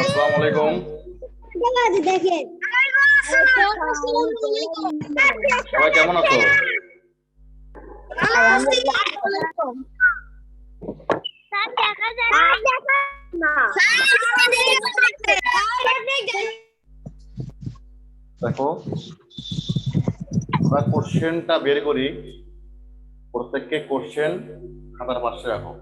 আসসালামু আলাইকুম। সবাই কেমন আছো? দেখো, আমরা কোশ্চেনটা বের করি। প্রত্যেককে কোশ্চেন খাতার পাশে রাখো।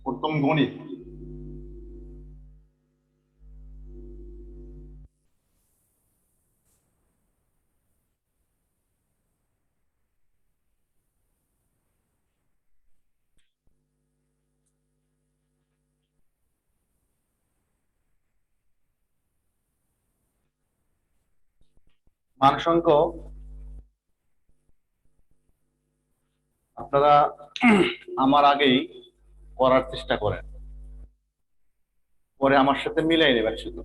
প্রথম গণিত। মানসংখ্য আপনারা আমার আগেই করার চেষ্টা করেন, পরে আমার সাথে মিলাই নেবেন শুধু।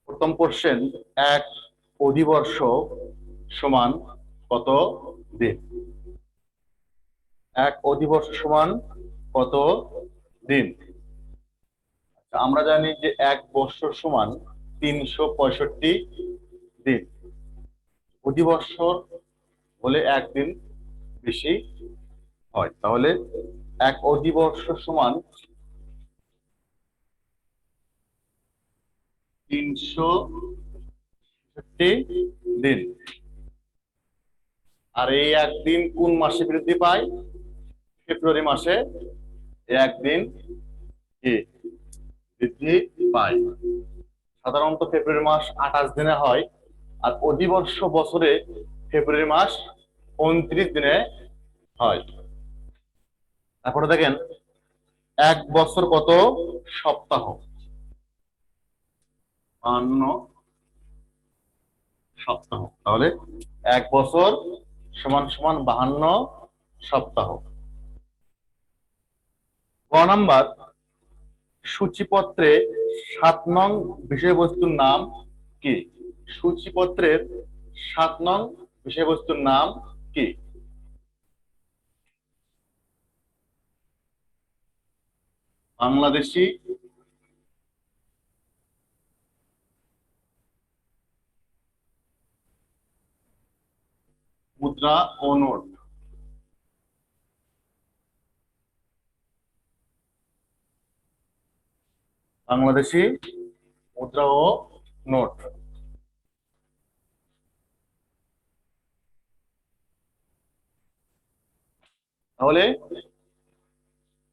প্রথম কোশ্চেন, এক অধিবর্ষ সমান কত দিন? এক অধিবর্ষ সমান কত দিন? আমরা জানি যে এক বৎসর সমান 365 দিন। অধিবর্ষর হলে একদিন বেশি হয়, তাহলে এক অধিবর্ষ সমান 366 দিন। আর এই একদিন কোন মাসে বৃদ্ধি পায়? ফেব্রুয়ারি মাসে একদিন কি বৃদ্ধি পায়। সাধারণত ফেব্রুয়ারি মাস 28 দিনে হয়, আর অধিবর্ষ বছরে ফেব্রুয়ারি মাস 29 দিনে হয়। তারপরে দেখেন, এক বছর কত সপ্তাহ? 52 সপ্তাহ। তাহলে এক বছর সমান সমান 52 সপ্তাহ। ক নাম্বার, সূচিপত্রে 7 নং বিষয়বস্তুর নাম কি? সূচিপত্রের 7 নং বিষয়বস্তুর নাম কি? বাংলাদেশি মুদ্রা ও নোট। বাংলাদেশি মুদ্রা ও নোট। তাহলে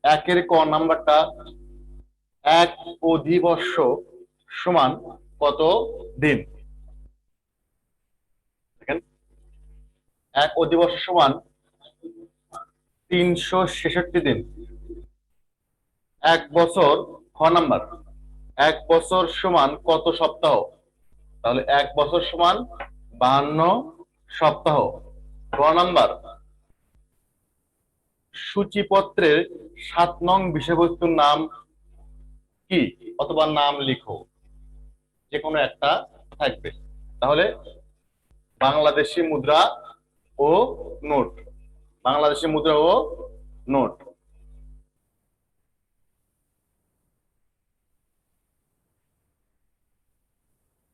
একের ক নাম্বারটা, এক অধিবর্ষ সমান কত দিন? দেখেন, এক অধিবর্ষ সমান 366 দিন। এক বছর, খ নাম্বার, এক বছর সমান কত সপ্তাহ? তাহলে এক বছর সমান 52 সপ্তাহ। গ নাম্বার, সূচিপত্রের 7 নং বিষয়বস্তুর নাম কি? অথবা নাম লিখো, যে কোনো একটা থাকবে। তাহলে বাংলাদেশি মুদ্রা ও নোট। বাংলাদেশি মুদ্রা ও নোট।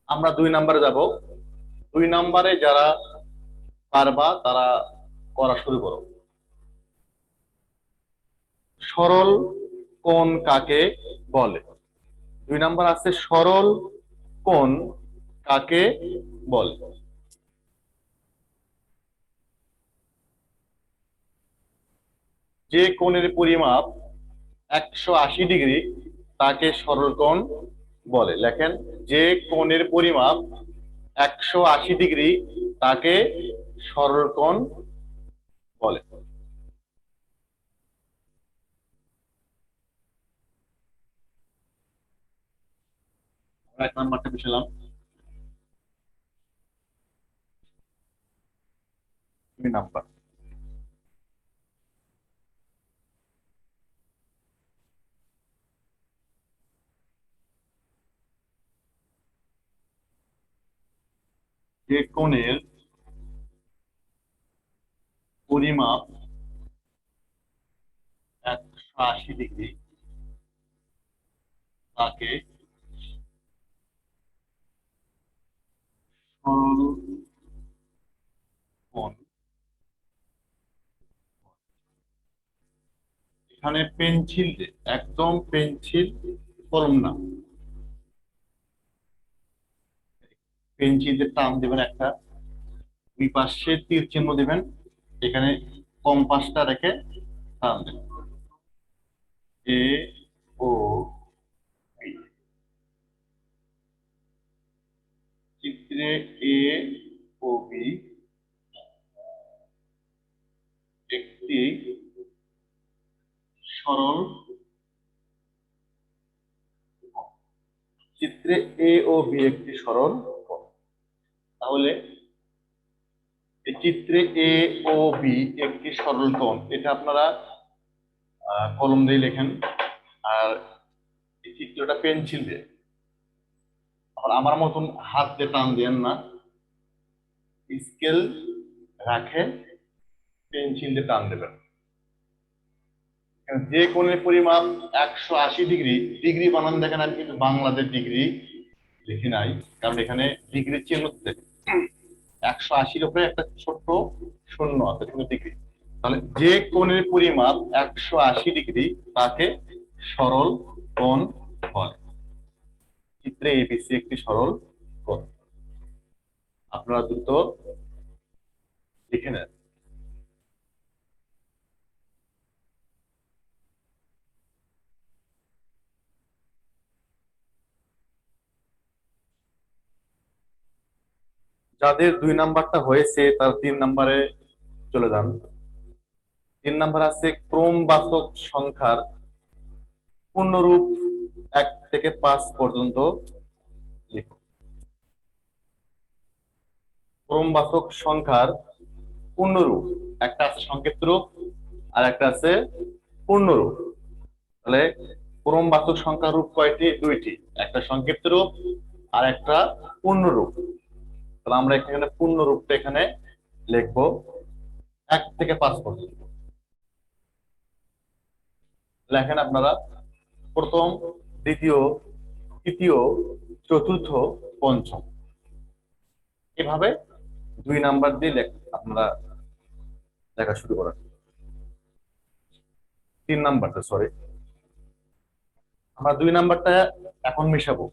আমরা 2 নম্বরে যাব। 2 নম্বরে যারা পারবা তারা করা শুরু করো। সরল কোণ কাকে বলে? 2 নম্বর আছে, সরল কোণ কাকে বলে? যে কোণের পরিমাপ 180 ডিগ্রি তাকে সরল কোণ বলে। লেখেন, যে কোণের পরিমাপ 180 ডিগ্রি তাকে সরল কোণ বলে। এক নাম্বারটা পেছিলাম, 2 নাম্বার। যে কোণের পরিমাপ 180 ডিগ্রি তাকে সরল কোণ। এখানে পেন্সিল, একদম পেন্সিল কলম না, পেন্সিল দিয়ে টান দেবেন একটা, দুই পাশে তীর চিহ্ন দিবেন, এখানে কম্পাসটা রেখে টান দেবেন। এ ও বি, চিত্রে এ ও বি একটি সরল, চিত্রে এ ও বি একটি সরল কোণ। তাহলে এই চিত্রে এ ও বি একটি সরল কোণ, এটা আপনারা কলম দিয়ে লেখেন, আর এই চিত্রটা পেন্সিল দিয়ে। আবার আমার মতন হাত দিয়ে টান দিয়েন না, স্কেল রাখে পেন্সিল দিয়ে টান দেবেন। যে কোণের পরিমাপ 180 ডিগ্রি, ডিগ্রি বানান দেখেন, আমি কিন্তু বাংলাদেশ ডিগ্রি লিখি নাই, কারণ এখানে ডিগ্রি চিহ্ন 180-র উপরে একটা ছোট্ট শূন্য আছে, কিন্তু ডিগ্রি। তাহলে যে কোণের পরিমাপ 180 ডিগ্রি তাকে সরল কোণ বলে। চিত্রে এবিসি একটি সরল কোণ। আপনারা দ্রুত লিখে নেন। যাদের 2 নাম্বারটা হয়েছে তার 3 নাম্বারে চলে যান। 3 নাম্বার আছে ক্রমবাচক সংখ্যার পূর্ণরূপ 1 থেকে 5 পর্যন্ত লিখো। ক্রমবাচক সংখ্যার পূর্ণরূপ, একটা আছে সংকেত রূপ আর একটা আছে পূর্ণরূপ। তাহলে ক্রমবাচক সংখ্যার রূপ কয়টি? 2টি, একটা সংকেত রূপ আর একটা পূর্ণরূপ। তাহলে আমরা এখানে পূর্ণরূপটা এখানে লিখবো 1 থেকে 5 পর্যন্ত। লেখেন আপনারা প্রথম, দ্বিতীয়, তৃতীয়, চতুর্থ, পঞ্চম, এভাবে 2 নাম্বার দিয়ে আপনারা লেখা শুরু করেন। 3 নাম্বারটা, সরি, আমরা 2 নাম্বারটা এখন মিশাবো।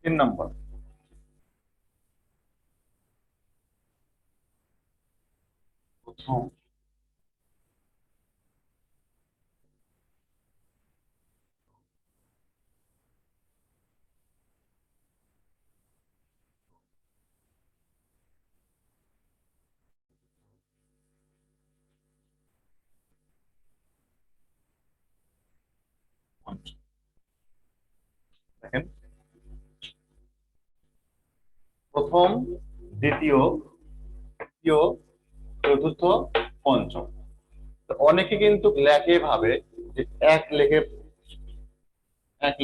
তিন নাম্বার, প্রথম, পঞ্চম। দেখেন, প্রথম, দ্বিতীয়, তৃতীয়, চতুর্থ, পঞ্চম। তো অনেকে কিন্তু লেখে ভাবে যে এক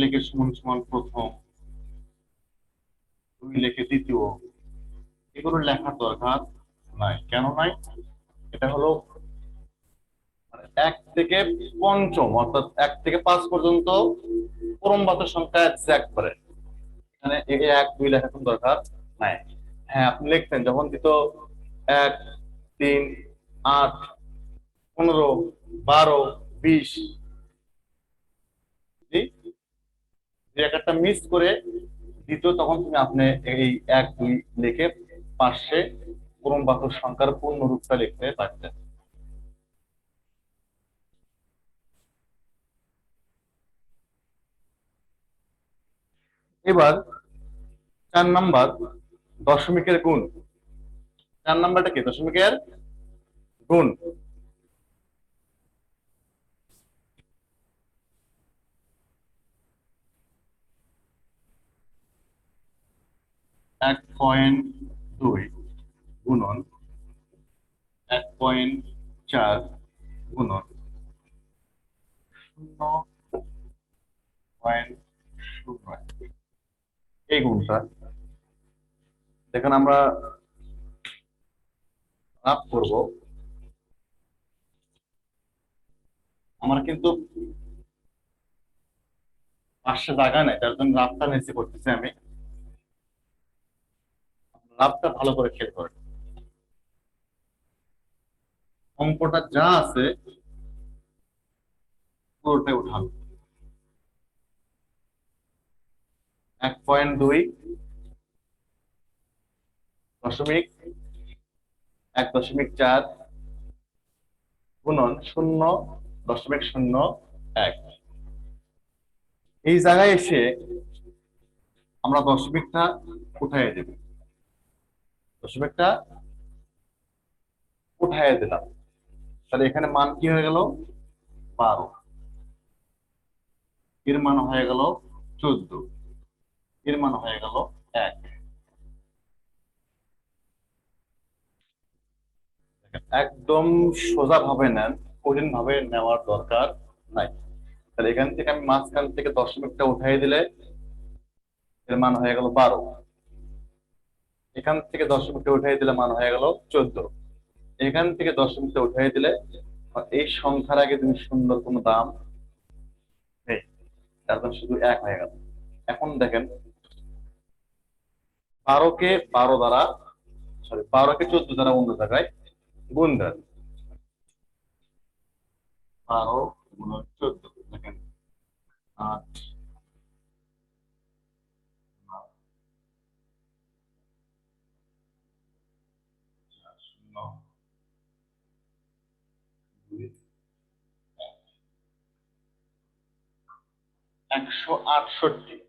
লেখে সমান সমান প্রথম, 2 লেখে দ্বিতীয়। এগুলো লেখার দরকার নাই। কেন নাই? এটা হলো 1 থেকে পঞ্চম, অর্থাৎ 1 থেকে 5 পর্যন্ত ক্রমবাচক সংখ্যা একবারে, এখানে 1, 2 লেখার কোনো দরকার নাই। হ্যাঁ, আপনি লিখতেন যখন দিত 1, 3, 8, 15, 12, 20, দুই এক একটা মিস করে দিত, তখন তুমি আপনি এই 1 2 লিখে পাশে ক্রমবাচক সংখ্যার পূর্ণ রূপটা লিখতে পারতেন। এবার 4 নাম্বার, দশমিকের গুণ। 4 নাম্বারটা কি? দশমিকের গুণ। এক পয়েন্ট দুই গুণন 1.4 গুণন 0.01, এই গুণটা দেখেন আমরা ভাগ করব। আমার কিন্তু পাশে জায়গা নেই, তার জন্য লাভটা নিচে করতেছি আমি। লাভটা ভালো করে খেয়াল করেন, অঙ্কটা যা আছে পুরোটাই উঠান। 1.2 দশমিক 1.4 গুণন 0.01। এই জায়গায় এসে আমরা দশমিকটা উঠাইয়া দেব, দশমিকটা উঠাইয়া দিলাম। তাহলে এখানে মান কি হয়ে গেল? 12। এর মান হয়ে গেল 14। এর মান হয়ে গেল 1। একদম সোজা ভাবে নেন, কঠিন ভাবে নেওয়ার দরকার নাই। তাহলে এখান থেকে আমি মাঝখান থেকে দশমিকটা উঠাই দিলে এর মান হয়ে গেল 12। এখান থেকে দশমিকটা উঠাই দিলে মান হয়ে গেল 14। এখান থেকে দশমিকটা উঠাই দিলে এই সংখ্যার আগে তুমি সুন্দর কোনো দাম নেই, তার জন্য শুধু 1 হয়ে গেল। এখন দেখেন 12কে 12 দ্বারা, সরি 12কে 14 দ্বারা অন্য জায়গায় গুণ দেন। 12 গুণন 14, দেখেন 8, 168।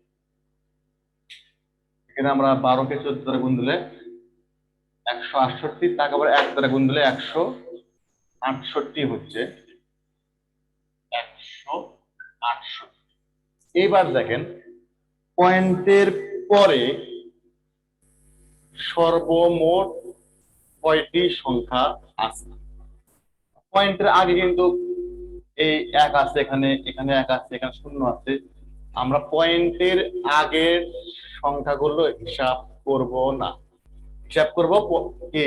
এখানে আমরা 12কে 14 দ্বারা গুণ দিলে 168, তাকে আবার 1 দ্বারা গুণ দিলে 168 হচ্ছে 168। এবার দেখেন পয়েন্টের পরে সর্বমোট কয়টি সংখ্যা আছে। পয়েন্টের আগে কিন্তু এই 1 আছে, এখানে এখানে 1 আছে, এখানে 0 আছে। আমরা পয়েন্টের আগের সংখ্যাগুলো হিসাব করব না, হিসাব করব কি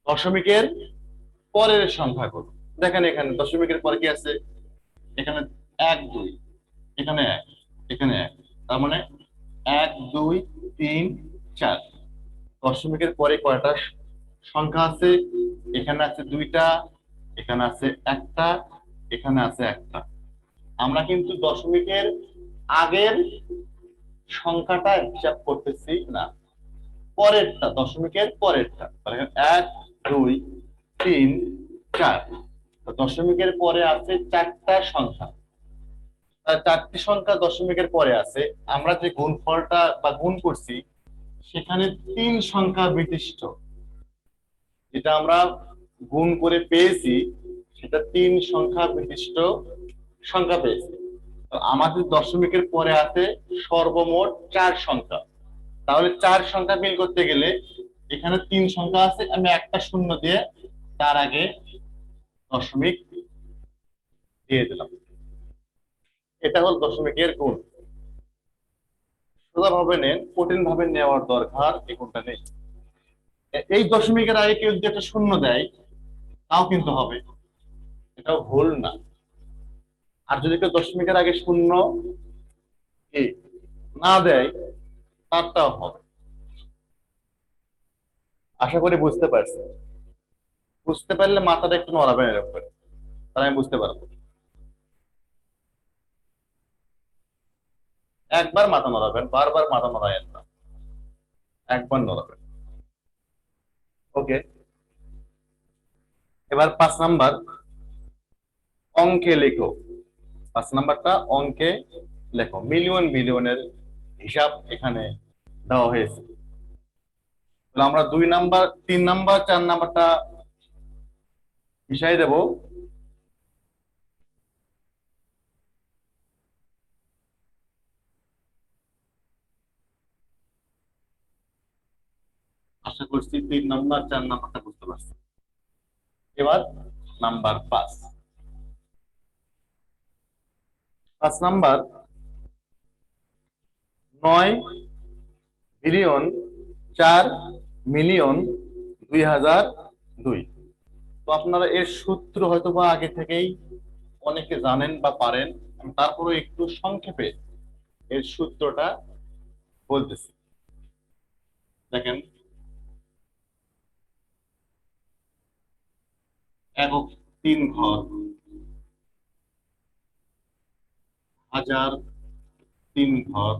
দশমিকের পরের সংখ্যাগুলো। দেখেন এখানে দশমিকের পরে কি আছে? এখানে 1 2, এখানে 1, এখানে 1, তার মানে 1 2 3 4। দশমিকের পরে কয়টা সংখ্যা আছে? এখানে আছে 2টা, এখানে আছে 1টা, এখানে আছে 1টা। আমরা কিন্তু দশমিকের আগের সংখ্যাটা হিসাব করতেছি না, পরেরটা, দশমিকের পরেরটা। তাহলে 1 2 3 4, দশমিকের পরে আছে 4টা সংখ্যা। 4টি সংখ্যা দশমিকের পরে আছে। আমরা যে গুণফলটা বা গুণ করছি সেখানে 3 সংখ্যা বিশিষ্ট, যেটা আমরা গুণ করে পেয়েছি সেটা 3 সংখ্যা বিশিষ্ট সংখ্যা পেয়েছি। আমাদের দশমিকের পরে আছে সর্বমোট 4 সংখ্যা। তাহলে 4 সংখ্যা মিল করতে গেলে এখানে 3 সংখ্যা আছে, আমি একটা শূন্য দিয়ে তার আগে দশমিক দিয়ে দিলাম। এটা হল দশমিকের গুণ। সোজা ভাবে নেন, কঠিন ভাবে নেওয়ার দরকার এই গুণটা নেই। এই দশমিকের আগে কেউ যদি একটা শূন্য দেয় তাও কিন্তু হবে, এটাও ভুল না। আর যদি কেউ দশমিকের আগে শূন্য না দেয় তারটাও হবে। আশা করি বুঝতে পারছি। বুঝতে পারলে মাথাটা একটু নড়াবেন এরকম করে, তাহলে আমি বুঝতে পারবো। একবার মাথা নড়াবেন, বারবার মাথা নড়াবেন না, একবার নড়াবেন। ওকে, এবার 5 নাম্বার, অঙ্কে লেখো। 5 নাম্বারটা অঙ্কে লেখো। মিলিয়ন বিলিয়নের হিসাব এখানে দেওয়া হয়েছে। তাহলে আমরা 2 নাম্বার, 3 নাম্বার, 4 নাম্বারটা মিশাই দেব। আশা করছি 3 নাম্বার, 4 নাম্বারটা বুঝতে পারছি। এবার নাম্বার 5। 5 নাম্বার, 9,04,মিলিয়ন,2,002। তো আপনারা এর সূত্র হয়তো বা আগে থেকেই অনেকে জানেন বা পারেন, আমি তারপরে একটু সংক্ষেপে এর সূত্রটা বলতেছি। দেখেন, একক 3 ঘর, হাজার 3 ঘর,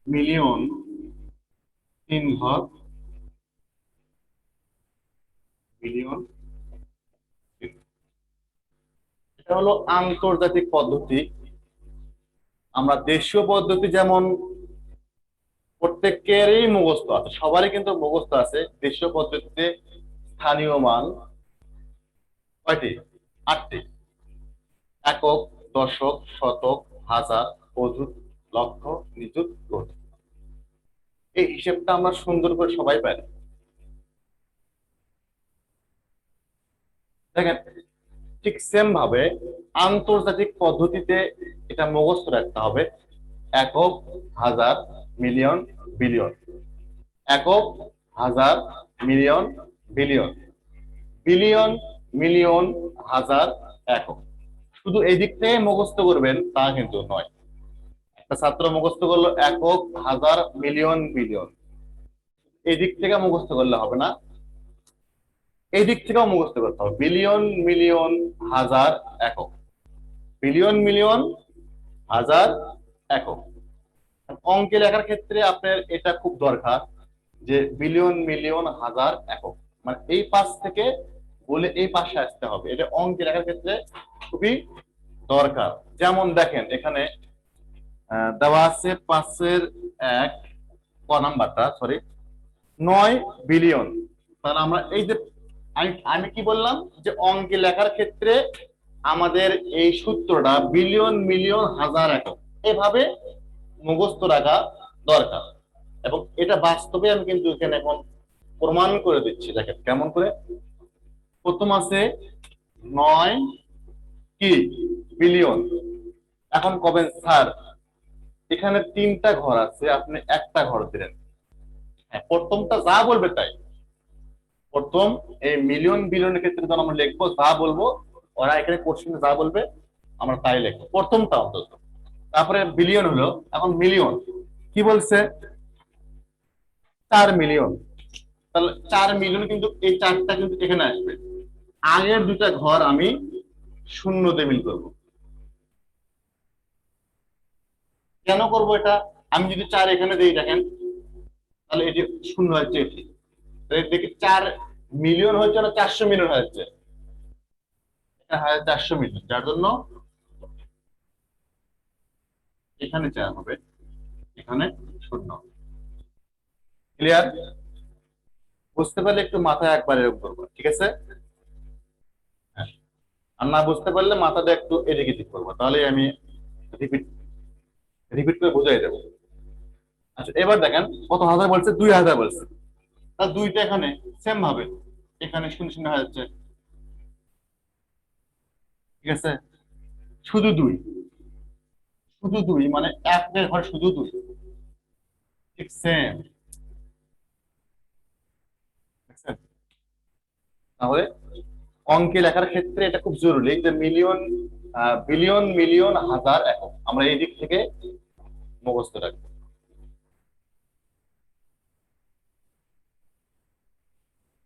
মিলিয়ন 3 ঘর, মিলিয়ন 3 ঘর। এটা হলো আন্তর্জাতিক পদ্ধতি। আমরা দেশীয় পদ্ধতি যেমন প্রত্যেকেরই মুখস্থ আছে, সবারই কিন্তু মুখস্থ আছে। দেশীয় পদ্ধতিতে স্থানীয় মান কয়টি? 8টি। একক, দশক, শতক, হাজার, অযুত, লক্ষ, নিযুত, কোটি। এই হিসেবটা আমরা সুন্দর করে সবাই পারি। দেখেন, ঠিক সেম ভাবে আন্তর্জাতিক পদ্ধতিতে এটা মুখস্থ রাখতে হবে। একক, হাজার, মিলিয়ন, বিলিয়ন। একক, হাজার, মিলিয়ন, বিলিয়ন। বিলিয়ন, মিলিয়ন, হাজার, একক। শুধু এই দিক থেকে মুখস্থ করবেন তা কিন্তু নয়। একটা ছাত্র মুখস্থ করলো একক, হাজার, মিলিয়ন, বিলিয়ন, এই দিক থেকে মুখস্থ করলে হবে না, এই দিক থেকেও মুখস্থ করতে হবে। বিলিয়ন, মিলিয়ন, হাজার, একক। বিলিয়ন, মিলিয়ন, হাজার, একক। অঙ্কে লেখার ক্ষেত্রে আপনার এটা খুব দরকার যে বিলিয়ন, মিলিয়ন, হাজার, একক, মানে এই পাশ থেকে বলে এই পাশে আসতে হবে। এটা অঙ্কে লেখার ক্ষেত্রে খুবই দরকার। যেমন দেখেন এখানে দেওয়া আছে 5-1, নাম্বারটা সরি, 9 বিলিয়ন। তাহলে আমরা এই যে আমি আমি কি বললাম যে অঙ্কে লেখার ক্ষেত্রে আমাদের এই সূত্রটা বিলিয়ন, মিলিয়ন, হাজার, একক এভাবে মুখস্থ রাখা দরকার। এবং এটা বাস্তবে আমি কিন্তু এখানে এখন প্রমাণ করে দিচ্ছি। দেখেন কেমন করে। প্রথম আছে 9 কি বিলিয়ন। এখন কবেন স্যার এখানে 3টা ঘর আছে, আপনি একটা ঘর দিলেন। হ্যাঁ, প্রথমটা যা বলবে তাই। প্রথম এই মিলিয়ন বিলিয়নের ক্ষেত্রে যখন আমরা লিখবো যা বলবো, ওরা এখানে কোশ্চেনে যা বলবে আমরা তাই লিখবো, প্রথমটা অন্তত। তারপরে বিলিয়ন হলো, এখন মিলিয়ন কি বলছে? 4 মিলিয়ন। তাহলে 4 মিলিয়ন কিন্তু এই 4টা কিন্তু এখানে আসবে। আগের 2টা ঘর আমি শূন্যতে মিল করব। কেন করব এটা? আমি যদি 4 এখানে দিই দেখেন, তাহলে এটি শূন্য হচ্ছে, এটি দেখি 4 মিলিয়ন হচ্ছে না 400 মিলিয়ন হচ্ছে, এটা হয় 400 মিলিয়ন, যার জন্য এখানে 4 হবে, এখানে শূন্য। ক্লিয়ার? বুঝতে পারলে একটু মাথায় একবার এরকম করবো, ঠিক আছে? হ্যাঁ। আর না বুঝতে পারলে মাথাটা একটু এদিকে ঠিক করবো, তাহলে আমি রিপিট রিপিট করে বুঝাই দেবো। আচ্ছা, এবার দেখেন কত হাজার বলছে? 2,000 বলছে। তাহলে 2টা এখানে সেম ভাবে এখানে শূন্য শূন্য হয়ে যাচ্ছে, ঠিক আছে? শুধু 2, শুধু 2 মানে একের ঘর শুধু 2, ঠিক সেম। তাহলে অঙ্কে লেখার ক্ষেত্রে এটা খুব জরুরি যে মিলিয়ন, বিলিয়ন, মিলিয়ন, হাজার, একক আমরা এই দিক থেকে মুখস্থ রাখবো।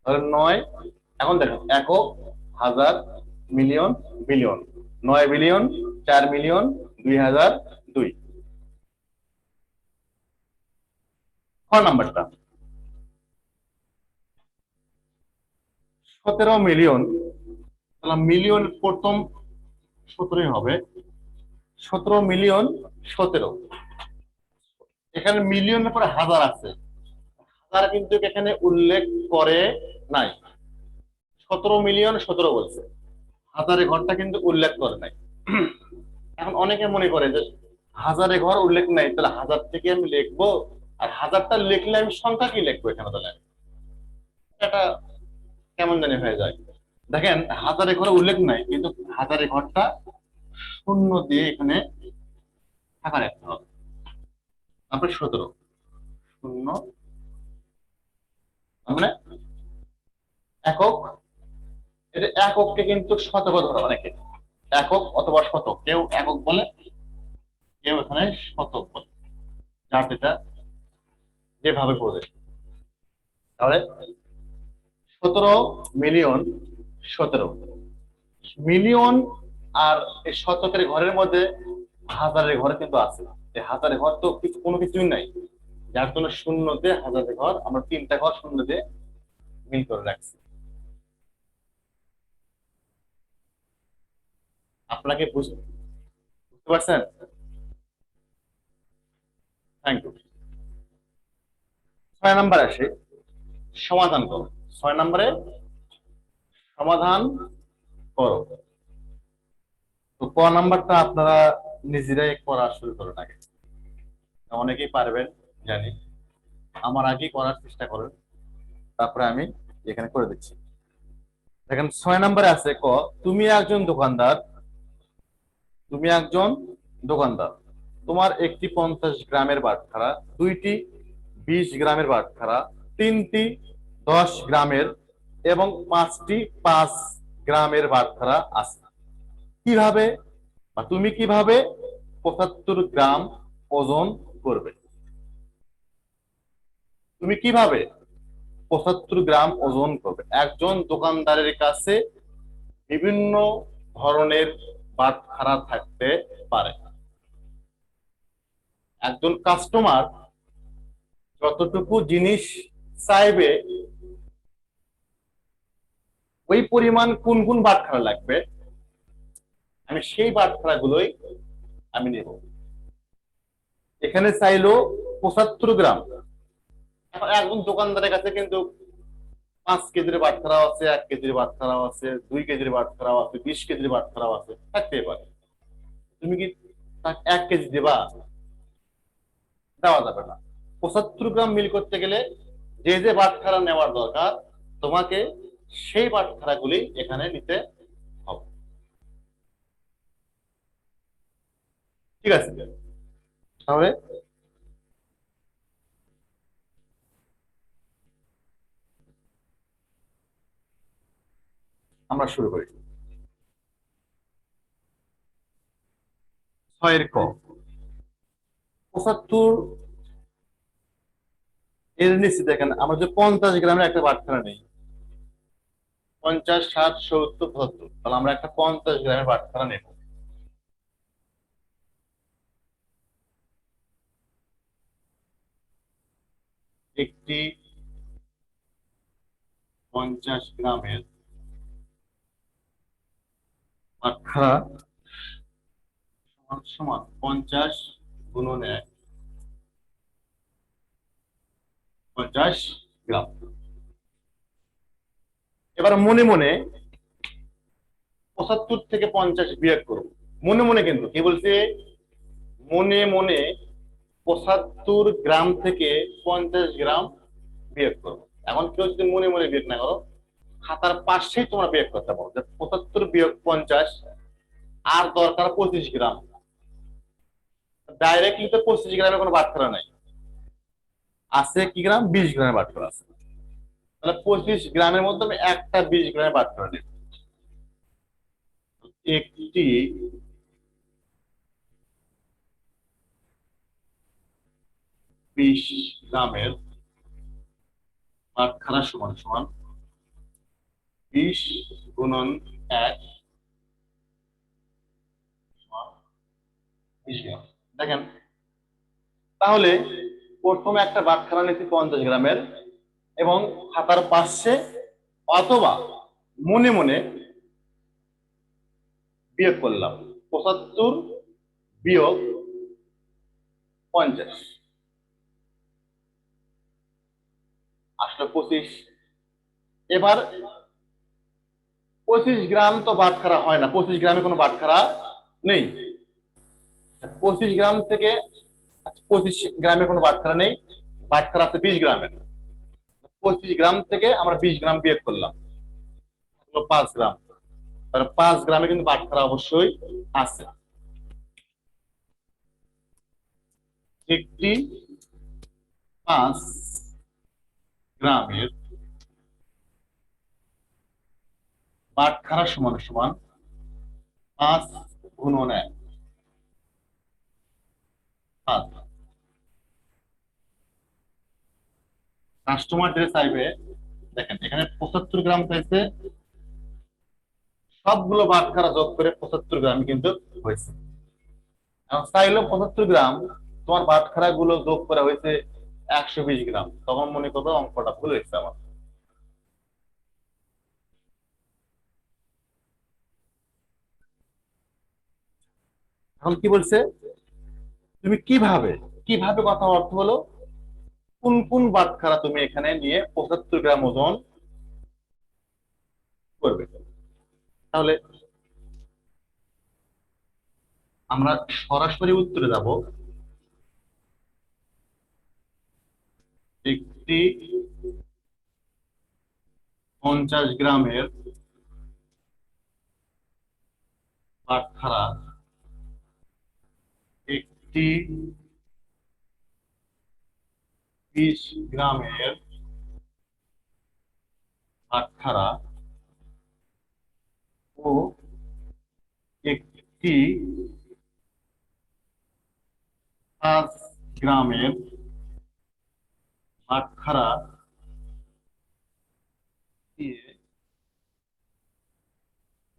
তাহলে 9, এখন দেখেন একক, হাজার, মিলিয়ন, বিলিয়ন। 9 বিলিয়ন, 4,000,000,2002। খ নাম্বারটা 17 মিলিয়ন, তাহলে মিলিয়ন প্রথম 17 হবে, 17,000,017। এখানে মিলিয়নের পরে হাজার আছে, হাজার কিন্তু এখানে উল্লেখ করে নাই। 17,000,017 বলছে, হাজারে ঘরটা কিন্তু উল্লেখ করে নাই। এখন অনেকে মনে করে যে হাজারে ঘর উল্লেখ নাই, তাহলে হাজার থেকে আমি লিখবো, আর হাজারটা লিখলে আমি সংখ্যা কি লিখবো এখানে, তাহলে এটা কেমন জানি হয়ে যায়। দেখেন হাজারে ঘরে উল্লেখ নাই, কিন্তু হাজারে ঘরটা শূন্য দিয়ে এখানে থাকা রাখতে হবে। তারপরে 17 শূন্য, মানে একক, এটা একককে কিন্তু শতক ধরে অনেকে, একক অথবা শতক, কেউ একক বলে, কেউ এখানে শতক বলে, যার যেটা যেভাবে বোঝে। তাহলে 17,000,017, মিলিয়ন আর এই শতকের ঘরের মধ্যে হাজারের ঘর কিন্তু আছে। এই হাজারের ঘর তো কিছু কোনো কিছুই নাই, যার জন্য শূন্য দিয়ে হাজারের ঘর আমরা 3টা ঘর শূন্য দিয়ে মিল করে রাখছি। আপনাকে বুঝতে পারছেন? Thank you. 6 নাম্বার আসে, সমাধান করো। 6 নম্বরে সমাধান করো। তো ক নাম্বারটা আপনারা নিজেরাই করা শুরু করুন আগে, অনেকেই পারবেন জানি, আমার আগেই করার চেষ্টা করুন, তারপরে আমি এখানে করে দিচ্ছি। দেখেন 6 নম্বরে আছে ক, তুমি একজন দোকানদার, তুমি একজন দোকানদার, তোমার একটি 50 গ্রামের বাটখারা, দুইটি 20 গ্রামের বাটখারা, তিনটি 10 গ্রামের এবং 5টি 5 গ্রামের বাটখারা আছে। কিভাবে বা তুমি কিভাবে 75 গ্রাম ওজন করবে? তুমি কিভাবে 75 গ্রাম ওজন করবে? একজন দোকানদারের কাছে বিভিন্ন ধরনের বাটখারা থাকতে পারে। একজন কাস্টমার যতটুকু জিনিস চাইবে ওই পরিমাণ কোন কোন বাটখারা লাগবে, আমি সেই বাটখারা গুলোই আমি নেব। এখানে চাইলো 75 গ্রাম। এখন একজন দোকানদারের কাছে কিন্তু 5 কেজির বাটখারাও আছে, 1 কেজির বাটখারাও আছে, 2 কেজির বাটখারাও আছে, 20 কেজির বাটখারাও আছে, থাকতেই পারে। তুমি কি 1 কেজি দেবা? দেওয়া যাবে না। 75 গ্রাম মিল করতে গেলে যে যে বাটখারা নেওয়ার দরকার তোমাকে, সেই বাটখারা গুলি এখানে নিতে হবে। ঠিক আছে, তাহলে আমরা শুরু করি। 6 ক, 75 এর নিচে দেখেন আমরা যে 50 গ্রামের একটা বাটখারা নেই, 50, 60, 70, 75, তাহলে আমরা একটা 50 গ্রামের বাটখারা নেব। একটি 50 গ্রামের বাটখারা সমান সমান 50 × 1, 50 গ্রাম। এবার মনে মনে 75 থেকে 50 বিয়োগ করব, মনে মনে, কিন্তু কি বলছে, মনে মনে 75 গ্রাম থেকে 50 গ্রাম বিয়োগ করবো। এখন কেউ যদি মনে মনে বিয়োগ না করো, খাতার পাশেই তোমরা বিয়োগ করতে পারো যে 75 বিয়োগ 50, আর দরকার 25 গ্রাম। ডাইরেক্টলি তো 25 গ্রামের কোনো বাটখারা নাই, আছে কি গ্রাম, 20 গ্রামের বাটখারা আছে। তাহলে 25 গ্রামের মধ্যে আমি একটা 20 গ্রামের বাটখারা নেব। একটি 20 গ্রামের বাটখারা সমান সমান 20 × 1 সমান 20 গ্রাম। দেখেন, তাহলে প্রথমে একটা বাটখারা নিচ্ছি 50 গ্রামের, এবং খাতার পাশে অথবা মনে মনে বিয়োগ করলাম। 75 বিয়োগ 50 আসলো 25। এবার 25 গ্রাম তো বাটখারা হয় না, 25 গ্রামে কোনো বাটখারা নেই। 25 গ্রাম থেকে 25 গ্রামে কোনো বাটখারা নেই, বাটখারা আছে 20 গ্রামের। 25 গ্রাম থেকে আমরা 20 গ্রাম বিয়োগ করলাম, 5 গ্রাম। তাহলে 5 গ্রামে কিন্তু বাটখারা অবশ্যই আছে। একটি 5 গ্রামের বাটখারা সমান সমান 5 × 1। কাস্টমার যেটা চাইবে, দেখেন এখানে 75 গ্রাম চাইছে, সবগুলো বাটখারা যোগ করে 75 গ্রাম কিন্তু হয়েছে। এখন চাইলো 75 গ্রাম, তোমার বাটখারা গুলো যোগ করা হয়েছে 120 গ্রাম, তখন মনে করবে অঙ্কটা ভুল হয়েছে আমার। এখন কি বলছে, তুমি কিভাবে কিভাবে কথা অর্থ হলো কোন কোন বাটখারা তুমি এখানে নিয়ে 75 গ্রাম ওজন করবে। তাহলে আমরা সরাসরি উত্তরে যাব। একটি 50 গ্রামের বাটখারা একটি 20 গ্রামের বাটখারা ও একটি 5 গ্রামের বাটখারা দিয়ে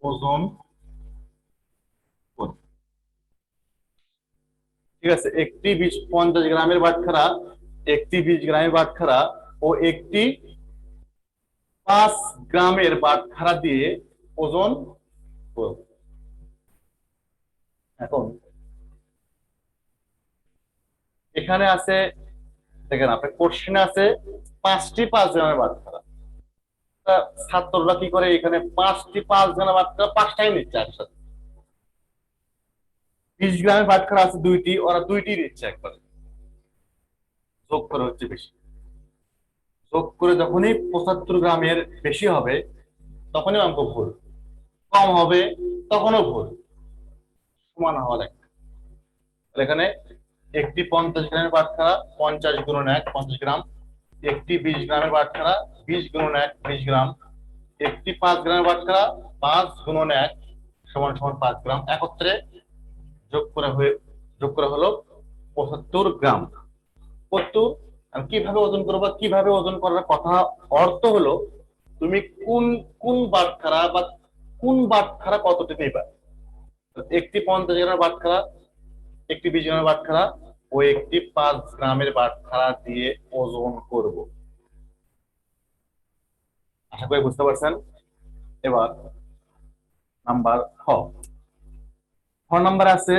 ওজন করবে। ঠিক আছে, একটি 50 গ্রামের বাটখারা, একটি 20 গ্রামের বাটখারা ও একটি 5 গ্রামের বাটখারা দিয়ে ওজন করবে। এখন এখানে আছে, দেখেন আপনার কোশ্চেনে আছে 5টি 5 গ্রামের বাটখারা। ছাত্ররা কি করে, এখানে 5টি 5 গ্রামের বাটখারা 5টাই নিচ্ছে একসাথে। 20 গ্রামের বাটখারা আছে 2টি, ওরা 2টি নিচ্ছে একবারে, যোগ করে হচ্ছে বেশি। যোগ করে যখনই 75 গ্রামের বেশি হবে তখনই অঙ্ক ভুল, কম হবে তখনও ভুল, সমান হওয়া লাগবে। এখানে একটি 50 গ্রামের বাটখারা 50 × 1 50 গ্রাম, একটি 20 গ্রামের বাটখারা 20 × 1 20 গ্রাম, একটি 5 গ্রামের বাটখারা 5 × 1 সমান সমান 5 গ্রাম, একত্রে যোগ করা হয়ে যোগ করা হলো 75 গ্রাম। 75। কিভাবে ওজন করবা, কিভাবে ওজন করার কথা অর্থ হলো তুমি কোন কোন বাটখারা বা কোন বাটখারা কতটি নিবা। একটি 50 গ্রামের বাটখারা, একটি 20 গ্রামের বাটখারা ও একটি 5 গ্রামের বাটখারা দিয়ে ওজন করব। আশা করি বুঝতে পারছেন। এবার নাম্বার খ নাম্বার আছে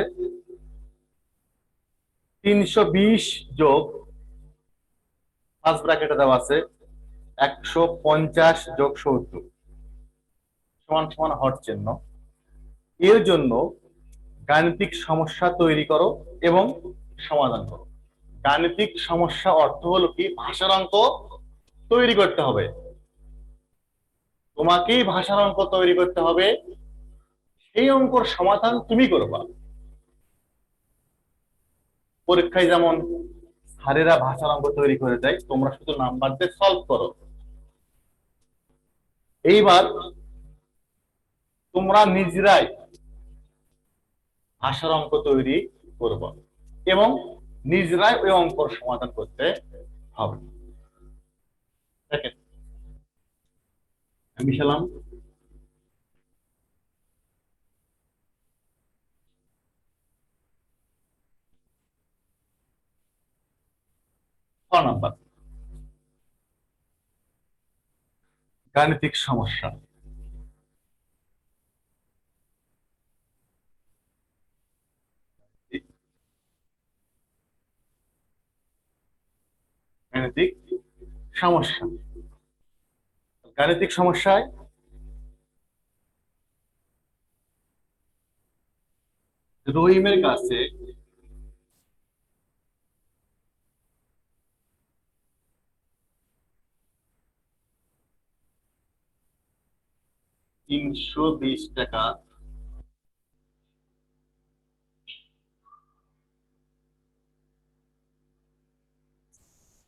320 যোগ 5 ব্র্যাকেটে দেওয়া আছে 150 যোগ 70 সমান সমান হর চিহ্ন। এর জন্য গাণিতিক সমস্যা তৈরি করো এবং সমাধান করো। গাণিতিক সমস্যা অর্থ হলো কি, ভাষার অঙ্ক তৈরি করতে হবে, তোমাকেই ভাষার অঙ্ক তৈরি করতে হবে, সেই অঙ্কর সমাধান তুমি করবা। পরীক্ষায় যেমন স্যারেরা ভাষার অঙ্ক তৈরি করে দেয়, তোমরা শুধু নাম্বার দিয়ে সলভ করো। এইবার তোমরা নিজেরাই ভাষার অঙ্ক তৈরি করবা এবং নিজেরাই ওই অঙ্কর সমাধান করতে হবে। দেখেন মিশালাম, নাম্বার, গাণিতিক সমস্যা। গাণিতিক সমস্যা, গাণিতিক সমস্যায় রহিমের কাছে 320 টাকা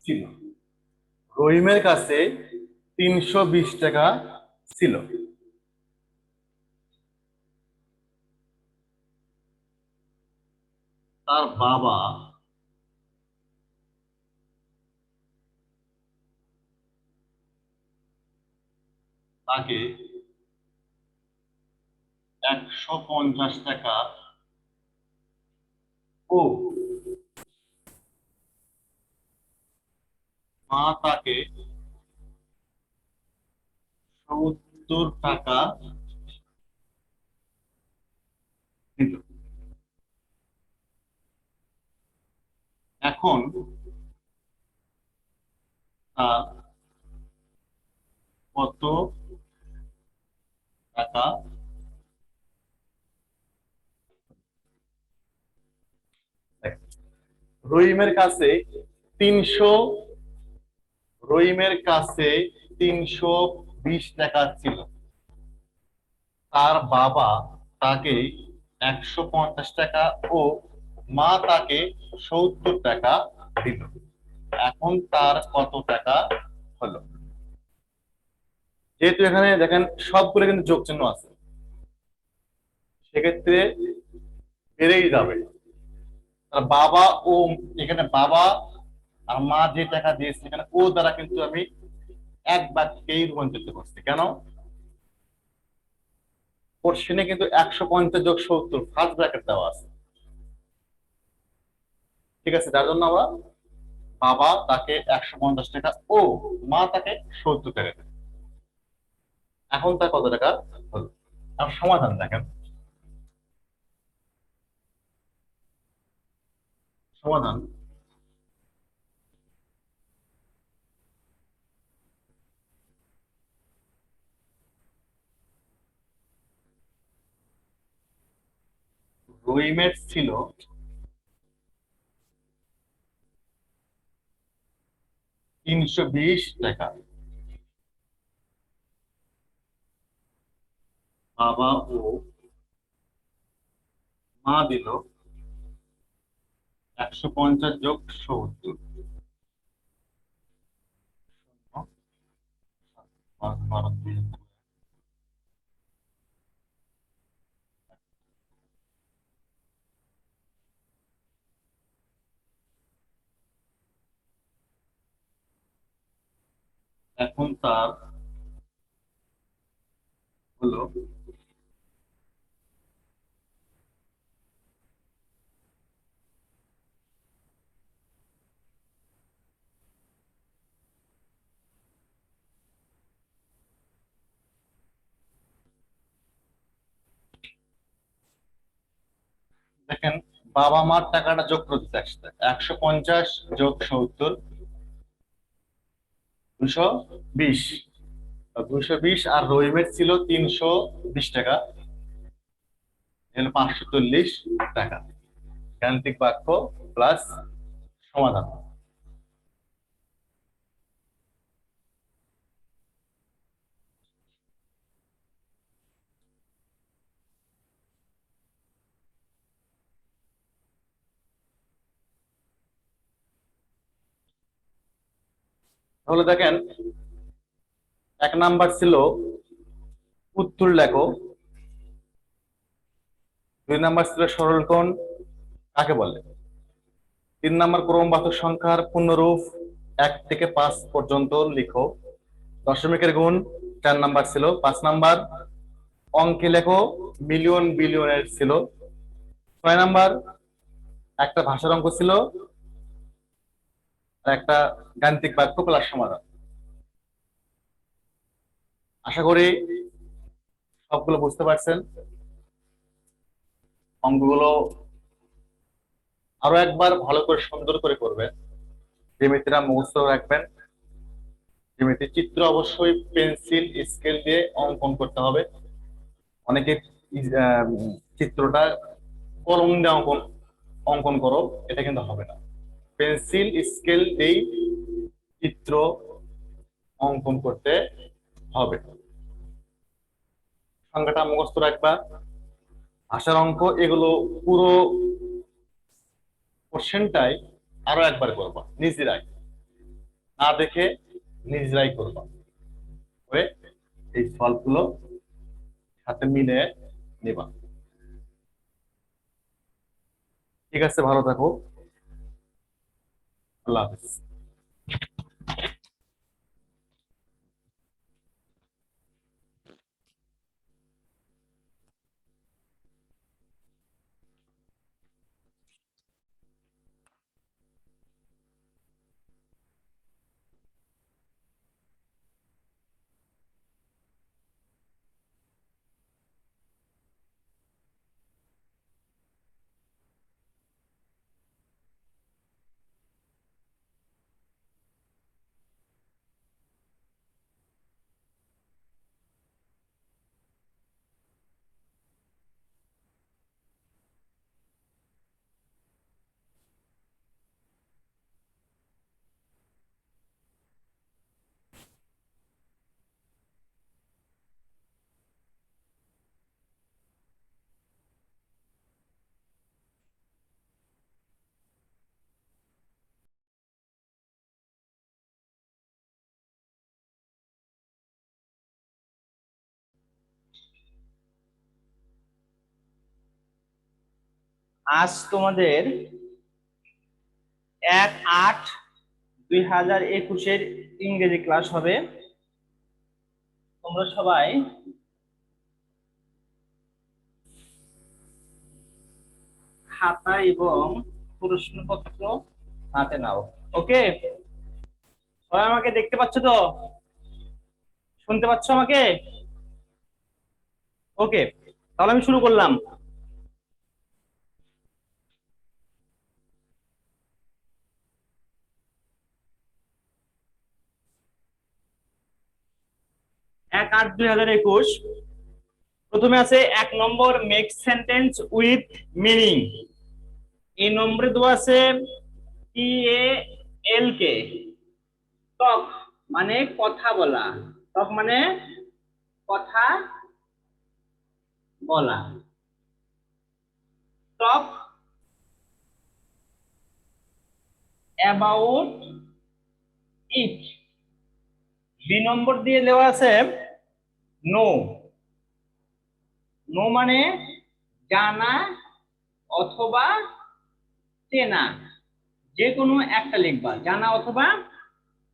ছিল। রহিমের কাছে 320 টাকা ছিল। তার বাবা তাকে 150 টাকা ও মা তাকে 70 টাকা দিল। এখন তার কত টাকা? রহিমের কাছে 300 রহিমের কাছে 320 টাকা ছিল। তার বাবা তাকে 150 টাকা ও মা তাকে 70 টাকা দিল। এখন তার কত টাকা হলো? যেহেতু এখানে দেখেন সবগুলো কিন্তু যোগ চিহ্ন আছে, সেক্ষেত্রে বেড়েই যাবে। তার বাবা ও, এখানে বাবা আর মা যে টাকা দিয়েছে এখানে ও দ্বারা কিন্তু আমি এক বাক্যেই রূপান্তরিত করছি। কেন? কোশ্চেনে কিন্তু 150 + 70 ফার্স্ট ব্র্যাকেট দেওয়া আছে। ঠিক আছে, যার জন্য আমরা বাবা তাকে 150 টাকা ও মা তাকে 70 টাকা দেয়। এখন তার কত টাকা হলো? আর সমাধান দেখেন, সমাধান রহিমের ছিল 320 টাকা, বাবা ও মা দিল 150 + 70। এখন তার হলো দেখেন বাবা মার টাকাটা যোগ করতে আসছে 150 + 70 220। 220 আর রহিমের ছিল 320 টাকা, এখানে 540 টাকা। গাণিতিক বাক্য প্লাস সমাধান। তাহলে দেখেন 1 নাম্বার ছিল উত্তর লেখো, 2 নাম্বার ছিল সরল কোণ কাকে বলে, 3 নাম্বার ক্রমবাচক সংখ্যার পূর্ণরূপ 1 থেকে 5 পর্যন্ত লিখো, দশমিকের গুণ 4 নাম্বার ছিল, 5 নাম্বার অঙ্কে লেখো মিলিয়ন বিলিয়নের ছিল, 6 নাম্বার একটা ভাষার অঙ্ক ছিল, একটা গাণিতিক বাক্য প্লাস সমাধান। আশা করি সবগুলো বুঝতে পারছেন। অঙ্কগুলো আরো একবার ভালো করে সুন্দর করে করবেন, জ্যামিতিটা মুখস্থ রাখবেন। জ্যামিতি চিত্র অবশ্যই পেন্সিল স্কেল দিয়ে অঙ্কন করতে হবে। অনেকে চিত্রটা কলম দিয়ে অঙ্কন অঙ্কন করো, এটা কিন্তু হবে না। পেন্সিল স্কেল দিয়েই চিত্র অঙ্কন করতে হবে। সংখ্যাটা মুখস্থ রাখবা, ভাষার অঙ্ক এগুলো পুরো কোশ্চেনটাই আরো একবার করবা নিজেরাই, না দেখে নিজেরাই করবা, করে এই সলভ গুলো সাথে মিলে নিবা। ঠিক আছে, ভালো থাকো, আল্লাহ হাফিজ। আজ তোমাদের 1/8/2021 ইংরেজি ক্লাস হবে। তোমরা সবাই খাতা এবং প্রশ্নপত্র হাতে নাও। ওকে, সবাই আমাকে দেখতে পাচ্ছ তো? শুনতে পাচ্ছ আমাকে? ওকে, তাহলে আমি শুরু করলাম। এক আট 2021 প্রথমে আছে 1 নম্বর মেক সেন্টেন্স উইথ মিনিং। এই নম্বরে দেওয়া আছে TALK, টক মানে কথা বলা, টক মানে কথা বলা, টক অ্যাবাউট ইট। 2 নম্বর দিয়ে দেওয়া আছে নো। নো মানে জানা অথবা চেনা, যে কোনো একটা লিখবা, জানা অথবা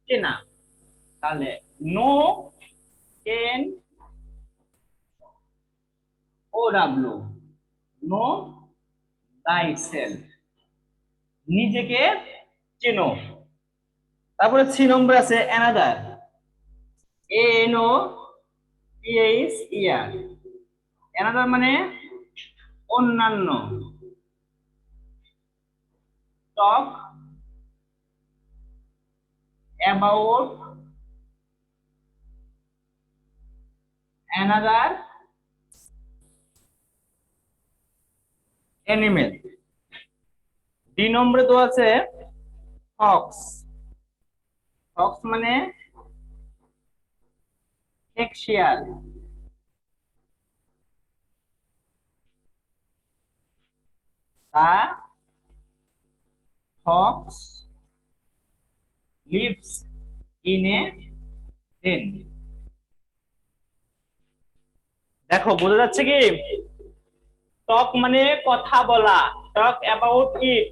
চেনা। তাহলে know N O W, know thyself, নিজেকে চেনো। তারপরে 3 নম্বর আছে অ্যানাদার, ANOTHER। অ্যানাদার মানে অন্যান্য, টক অ্যাবাউট অ্যানাদার অ্যানিমেল। 2 নম্বরে তো আছে ফক্স। ফক্স মানে এক শিয়াল। দা ফক্স লিভস ইন এ ডেন। দেখো বোঝা যাচ্ছে কি? টক মানে কথা বলা, টক অ্যাবাউট ইট।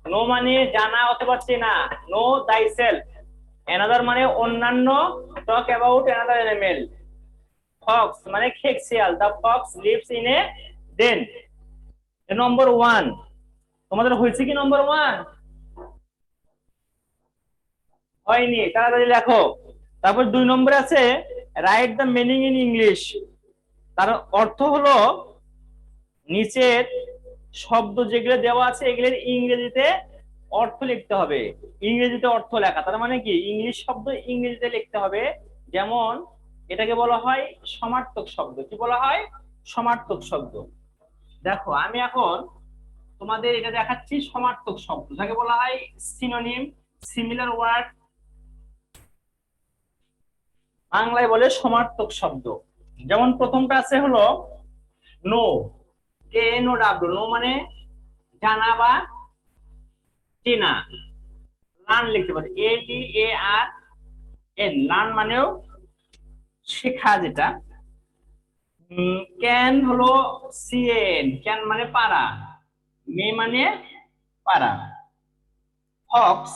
নো মানে জানা অথবা চেনা, নো thyself। অ্যানাদার মানে অন্যান্য, talk about another animal. Fox মানে খেক শিয়াল, দা ফক্স লিভস ইন এ ডেন। নম্বর 1 তোমাদের হয়েছে কি? নম্বর 1 হয়নি, তাড়াতাড়ি লেখো। তারপর 2 নম্বরে আছে write the meaning in English. তার অর্থ হলো নিচের শব্দ যেগুলো দেওয়া আছে এগুলোর ইংরেজিতে অর্থ লিখতে হবে। ইংরেজিতে অর্থ লেখা তার মানে কি ইংলিশ শব্দ ইংরেজিতে লিখতে হবে। যেমন এটাকে বলা হয় সমার্থক শব্দ। কি বলা হয়? সমার্থক শব্দ। দেখো আমি এখন তোমাদের এটা দেখাচ্ছি সমার্থক শব্দ যাকে বলা হয় সিনোনিম, সিমিলার ওয়ার্ড, বাংলায় বলে সমার্থক শব্দ। যেমন প্রথমটা আছে হলো নো, কে নো ডাব্লিউ, নো মানে জানা বা চেনা। লার্ন লিখতে পারি, LEARN, লার্ন মানেও শেখা যেটা। ক্যান হলো CAN, ক্যান মানে পারা, মে মানে পারা। Fox,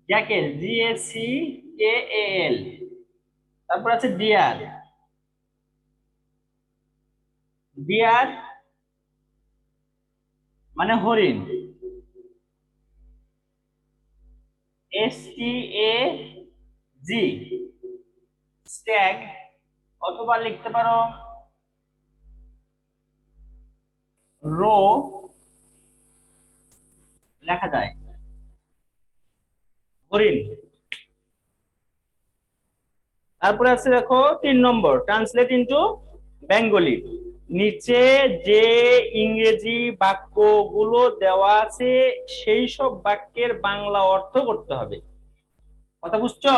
Jekyll, GACKAL। তারপর আছে ডিয়ার, ডিয়ার মানে হরিণ, STAG, স্ট্যাগ, অথবা লিখতে পারো রো, লেখা যায় হরিণ। তারপরে আছে দেখো 3 নম্বর ট্রান্সলেট ইনটু বেঙ্গলি। নিচে যে ইংরেজি বাক্যগুলো দেওয়া আছে সেই সব বাক্যের বাংলা অর্থ করতে হবে। কথা বুঝছো?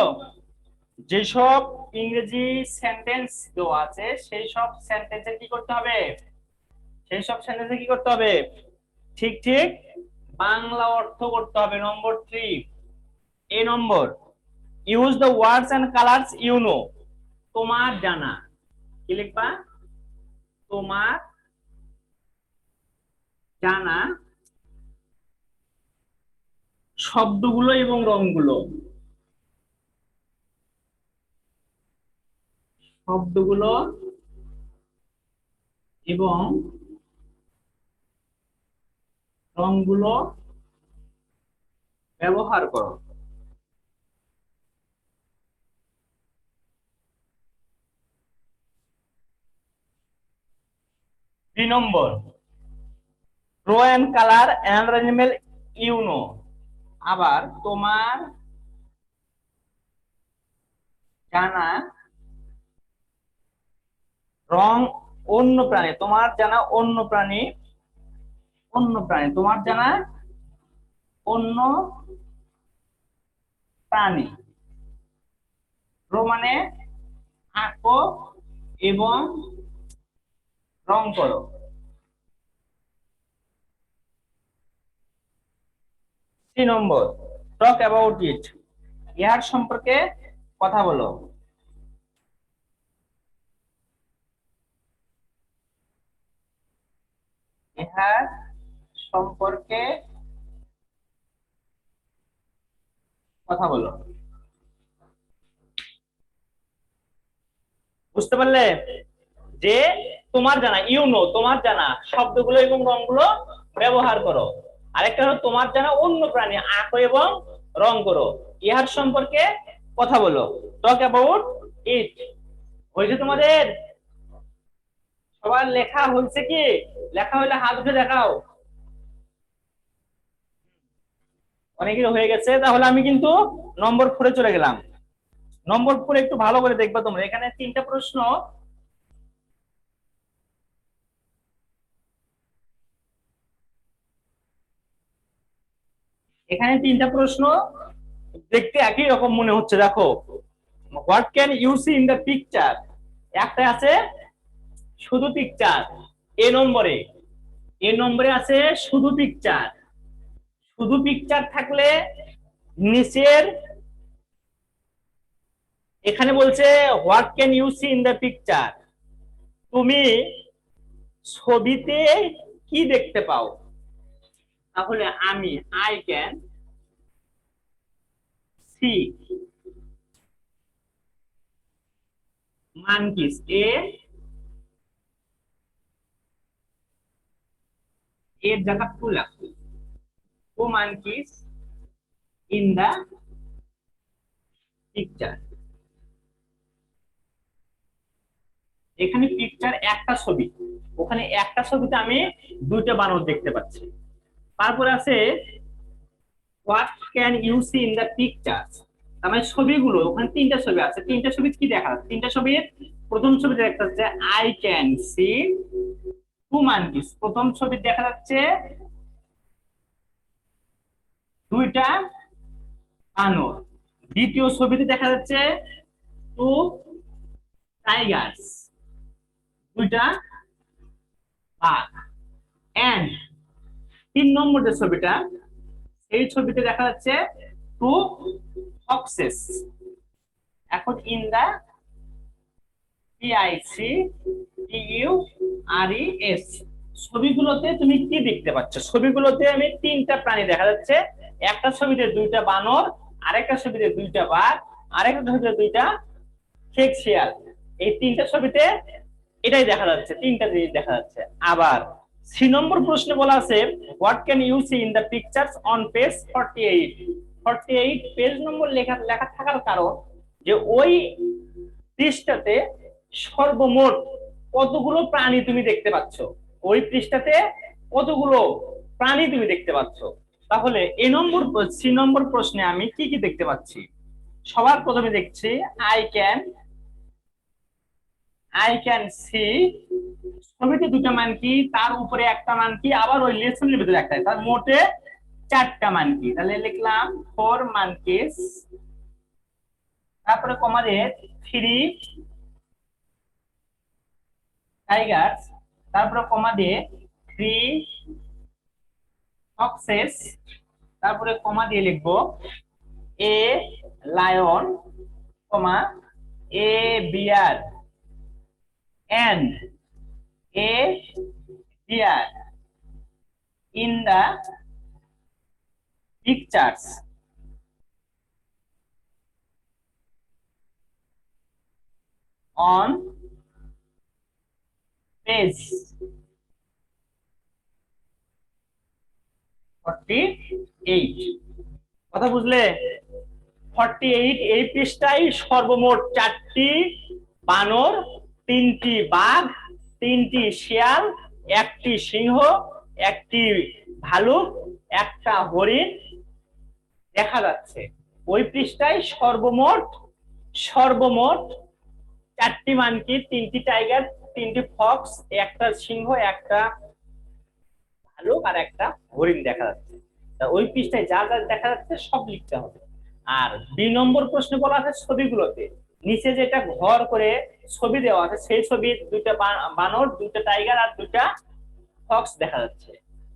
যেসব ইংরেজি সেন্টেন্স দেওয়া আছে সেই সব সেন্টেন্সের কি করতে হবে? সেই সব সেন্টেন্সে কি করতে হবে? ঠিক ঠিক বাংলা অর্থ করতে হবে। নম্বর 3, এ নম্বর, use the words and colours you know. তোমার জানা, কি লিখবা? তোমার জানা শব্দগুলো এবং রংগুলো, শব্দগুলো এবং রংগুলো ব্যবহার করো। দুই নম্বর, draw and colour and animal you know. আবার তোমার জানা রং অন্য প্রাণী, তোমার জানা অন্য প্রাণী, অন্য প্রাণী, তোমার জানা অন্য প্রাণী। ড্র মানে আঁকো এবং রং করো। 3 নম্বর, টক অ্যাবাউট ইট, ইহার সম্পর্কে কথা বলো। ইহার সম্পর্কে কথা বলো। বুঝতে পারলে? যে তোমার জানা ইউ নো, তোমার জানা শব্দগুলো এবং রংগুলো ব্যবহার করো। আরেকটা হলো তোমার জানা অন্য প্রাণী আঁকো এবং রং করো। ইহার সম্পর্কে কথা বলো, টক অ্যাবাউট ইট। হয়েছে তোমাদের? সবার লেখা হয়েছে কি? লেখা হলে হাত উঠে দেখাও। অনেকের হয়ে গেছে। তাহলে আমি কিন্তু নম্বর 4-এ চলে গেলাম। নম্বর 4 একটু ভালো করে দেখবা তোমরা, এখানে 3টা প্রশ্ন। এখানে 3টা প্রশ্ন দেখতে একই রকম মনে হচ্ছে। দেখো, what can you see in the picture, একটা আছে শুধু পিকচার। এ নম্বরে, এ নম্বরে আছে শুধু পিকচার। শুধু পিকচার থাকলে নিচের এখানে বলছে what can you see in the picture, তুমি ছবিতে কি দেখতে পাও? তাহলে আমি আই ক্যান সি মানকিস, এর জায়গা টু লাগবে, two monkeys in the picture. এখানে পিকচার একটা ছবি, ওখানে একটা ছবিতে আমি দুইটা বানর দেখতে পাচ্ছি। তারপরে আছে what can you see in the picture. তার মানে ছবিগুলো, ওখানে তিনটা ছবি আছে, তিনটা ছবি কি দেখা যাচ্ছে? তিনটা ছবির প্রথম ছবিতে দেখা যাচ্ছে I can see two monkeys. প্রথম ছবি দেখা যাচ্ছে দুইটা বানর। দ্বিতীয় ছবিতে দেখা যাচ্ছে টু টাইগার্স, দুইটা বাঘ। এন্ড 3 নম্বর যে ছবিটা, এই ছবিতে দেখা যাচ্ছে টু ফক্সেস। এখন ইন দা PICTURES ছবিগুলোতে তুমি কি দেখতে পাচ্ছ? ছবিগুলোতে আমি তিনটা প্রাণী দেখা যাচ্ছে। একটা ছবিতে দুইটা বানর, আরেকটা ছবিতে দুইটা বাঘ, আরেকটা ছবিতে দুইটা খেক শিয়াল। এই তিনটা ছবিতে এটাই দেখা যাচ্ছে, তিনটা জিনিস দেখা যাচ্ছে। আবার 3 নম্বর প্রশ্নে বলা আছে what can you see in the pictures on page 48। 48 page নম্বর লেখা লেখা থাকার কারণ যে ওই পৃষ্ঠাতে সর্বমোট কতগুলো প্রাণী তুমি দেখতে পাচ্ছ, ওই পৃষ্ঠাতে কতগুলো প্রাণী তুমি দেখতে পাচ্ছ। তাহলে এ নম্বর 3 নম্বর প্রশ্নে আমি কি কি দেখতে পাচ্ছি? সবার প্রথমে দেখছি আই ক্যান সি। ছবিতে দুটো মান কি, তার উপরে একটা মান কি, আবার ওই লেসনের ভিতরে একটা, তার মোটে 4টা মান কি। তাহলে লিখলাম 4 মানকিস, তারপরে কমা দিয়ে 3 টাইগার্স, তারপরে কমা দিয়ে 3 ফক্সেস, তারপরে কমা দিয়ে লিখবো a lion, comma a bear and a deer in the pictures on page 48। কথা বুঝলে? 48 এই পৃষ্ঠায় সর্বমোট 4টি বানর, 3টি বাঘ, 3টি শিয়াল, 1টি সিংহ, 1টি ভালুক, 1টা হরিণ দেখা যাচ্ছে। ওই পৃষ্ঠায় সর্বমোট 4টি মানকি, 3টি টাইগার, 3টি ফক্স, 1টা সিংহ, 1টা ভালুক আর 1টা হরিণ দেখা যাচ্ছে। তা ওই পৃষ্ঠায় যা যা দেখা যাচ্ছে সব লিখতে হবে। আর 2 নম্বর প্রশ্নে বলা আছে ছবিগুলোতে নিচে যেটা ঘর করে ছবি দেওয়া আছে, সেই ছবির দুইটা বানর, দুইটা টাইগার আর দুইটা ফক্স দেখা যাচ্ছে।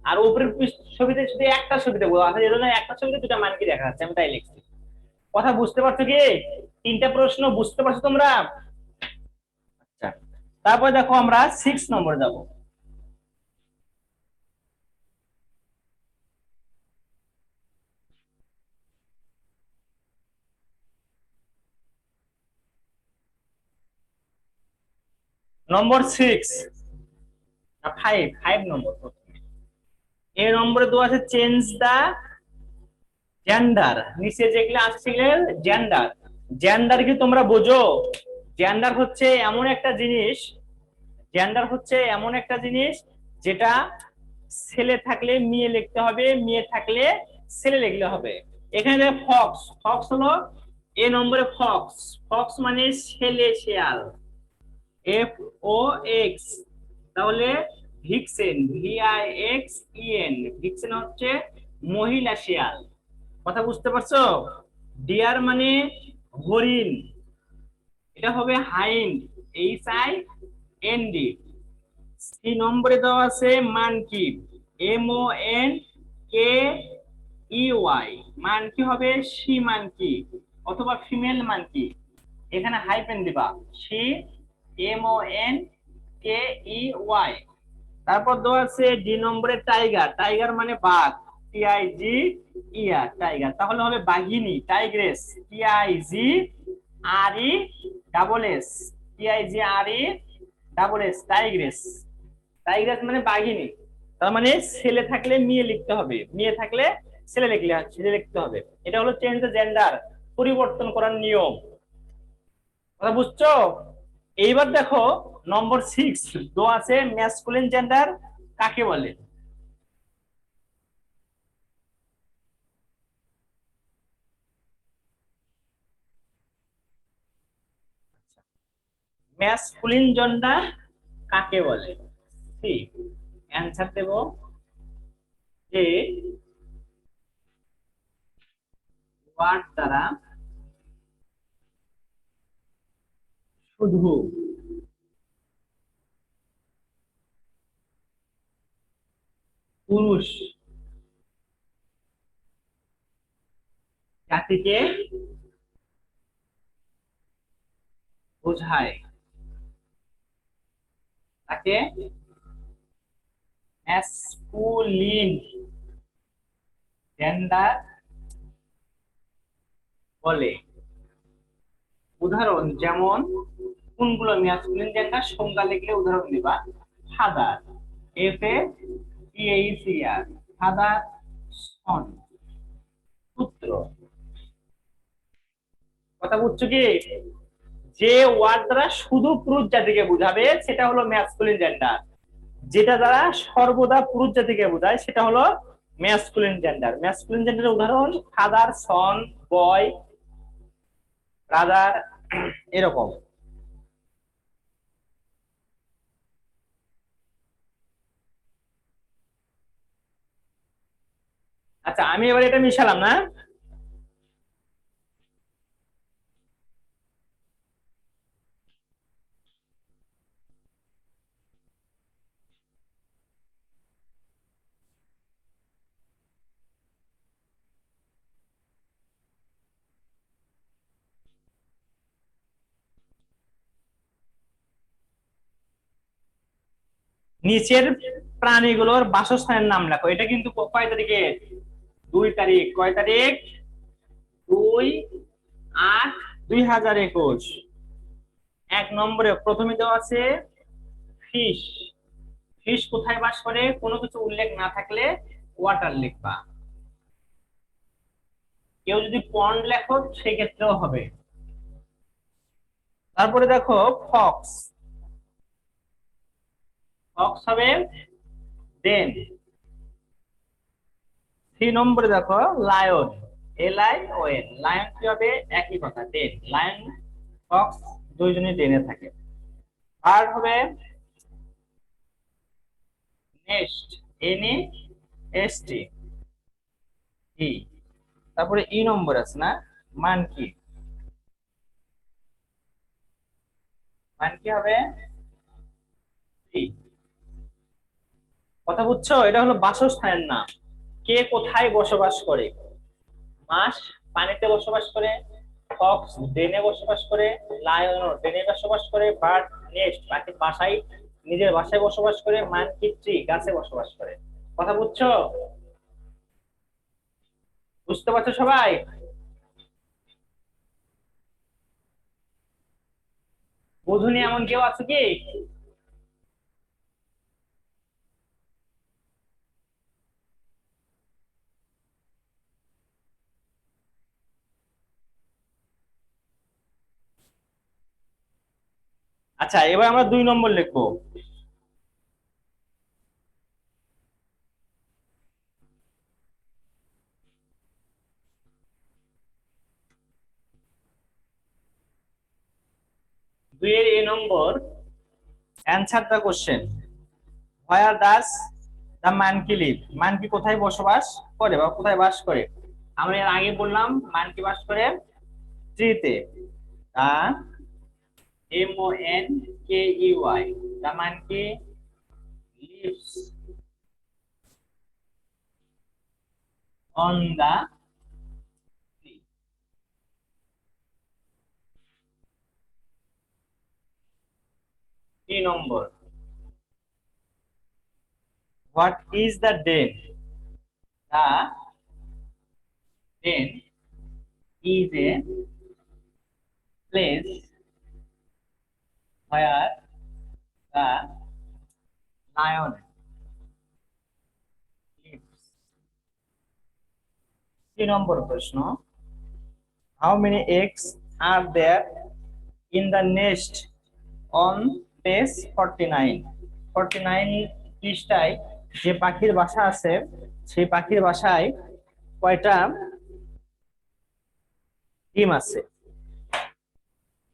আর উপরের ছবিতে শুধু একটা ছবিতে বলা আছে, এজন্য একটা ছবিতে দুটা মানকি দেখা যাচ্ছে, আমি তাই লিখছি। কথা বুঝতে পারছো কি? 3টা প্রশ্ন বুঝতে পারছো তোমরা? আচ্ছা, তারপর দেখো আমরা 6 নম্বরে যাব। নম্বর 6 না 5 নম্বর। এই নম্বরে দেওয়া আছে চেঞ্জ দা জেন্ডার। নিচে যেগুলো আছে সেগুলো জেন্ডার। জেন্ডার কি তোমরা বোঝো? জেন্ডার হচ্ছে এমন একটা জিনিস, যেটা ছেলে থাকলে মেয়ে লিখতে হবে, মেয়ে থাকলে ছেলে লিখলে হবে। এখানে ফক্স হলো এ নম্বরে ফক্স মানে ছেলে শিয়াল, FOX। তাহলে ভিক্সেন, VIXEN, ভিক্সেন হচ্ছে মহিলা শিয়াল। কথা বুঝতে পারছো? ডিয়ার মানে হরিণ, এটা হবে হাইন্ড, HIND। 3 নম্বরে দেওয়া আছে মানকি, MONKEY। মানকি হবে শি মানকি অথবা ফিমেল মানকি, এখানে হাইফেন দিবা, শি MONKEY। তারপর দেওয়া আছে 2 নম্বরে টাইগার মানে বাঘ, TIGER টাইগার। তাহলে হবে বাঘিনী, টাইগ্রেস, TIGRESS টাইগ্রেস মানে বাঘিনী। তার মানে ছেলে থাকলে মেয়ে লিখতে হবে, মেয়ে থাকলে ছেলে লিখতে হবে। এটা হলো চেঞ্জ দ্য জেন্ডার, পরিবর্তন করার নিয়ম। কথা বুঝছো? এইবার দেখো নম্বর 6 দো আছে ম্যাসকুলিন জেন্ডার কাকে বলে। ম্যাসকুলিন জেন্ডার কাকে বলে? সি, অ্যানসার দেব যে ওয়ার্ড দ্বারা শুধু পুরুষ জাতিকে বোঝায় তাকে ম্যাসকুলিন জেন্ডার বলে। উদাহরণ যেমন কোনগুলো ম্যাসকুলিন জেন্ডার সংজ্ঞা লিখলে উদাহরণ দিবা। ফাদার, FATHER, ফাদার, সন, পুত্র। কথা বুঝছো কি? যে ওয়ার্ড দ্বারা শুধু পুরুষ জাতিকে বোঝাবে সেটা হলো ম্যাসকুলিন জেন্ডার, যেটা দ্বারা সর্বদা পুরুষ জাতিকে বোঝায় সেটা হলো ম্যাসকুলিন জেন্ডার। ম্যাসকুলিন জেন্ডারের উদাহরণ ফাদার, সন, বয়, ব্রাদার, এরকম। আচ্ছা, আমি এবার এটা মিশালাম না। নিচের প্রাণীগুলোর বাসস্থানের নাম লেখো। এটা কিন্তু কয় তারিখে? 2 তারিখ। কয় তারিখ? 2/8/2021। 1 নম্বরে প্রথমে দেওয়া আছে ফিশ। ফিশ কোথায় বাস করে? কোনো কিছু উল্লেখ না থাকলে ওয়াটার লিখবা। কেউ যদি পন্ড লেখো সেক্ষেত্রেও হবে। তারপরে দেখো ফক্স। ফক্স হবে দেন। 3 নম্বরে দেখো লায়ন, LION। লায়ন কি হবে? একই কথা, ডেন। লায়ন, ফক্স দুইজনই ডেনে থাকে। আর হবে নেস্ট, NEST। তারপরে নম্বর আছে না, মানকি। মানকি হবে ই। কথা বুঝছো? এটা হলো বাসস্থানের নাম, কে কোথায় বসবাস করে। মাছ পানিতে বসবাস করে, ফক্স ড্রেনে বসবাস করে, লায়ন ড্রেনে বসবাস করে, বার্ড নেস্ট পাখি বাসায় নিজের বাসায় বসবাস করে, মানকি ট্রি গাছে বসবাস করে। কথা বুঝছো? বুঝতে পারছো সবাই? বুঝুনি এমন কেউ আছে কি? আচ্ছা, এবার আমরা 2 নম্বর লিখবো। দুইয়ের নম্বর, answer the question. Where does the monkey live? Monkey কোথায় বসবাস করে বা কোথায় বাস করে? আমরা এর আগে বললাম মানকি বাস করে ট্রিতে। The MONKEY, the monkey lives on the tree. 3 নম্বর, what is the den? The den is a place where the lion lives. 3 নম্বর প্রশ্ন, how many eggs are there in the nest on page 49? 49 পৃষ্ঠায় যে পাখির বাসা আছে সেই পাখির বাসায় কয়টা ডিম আছে?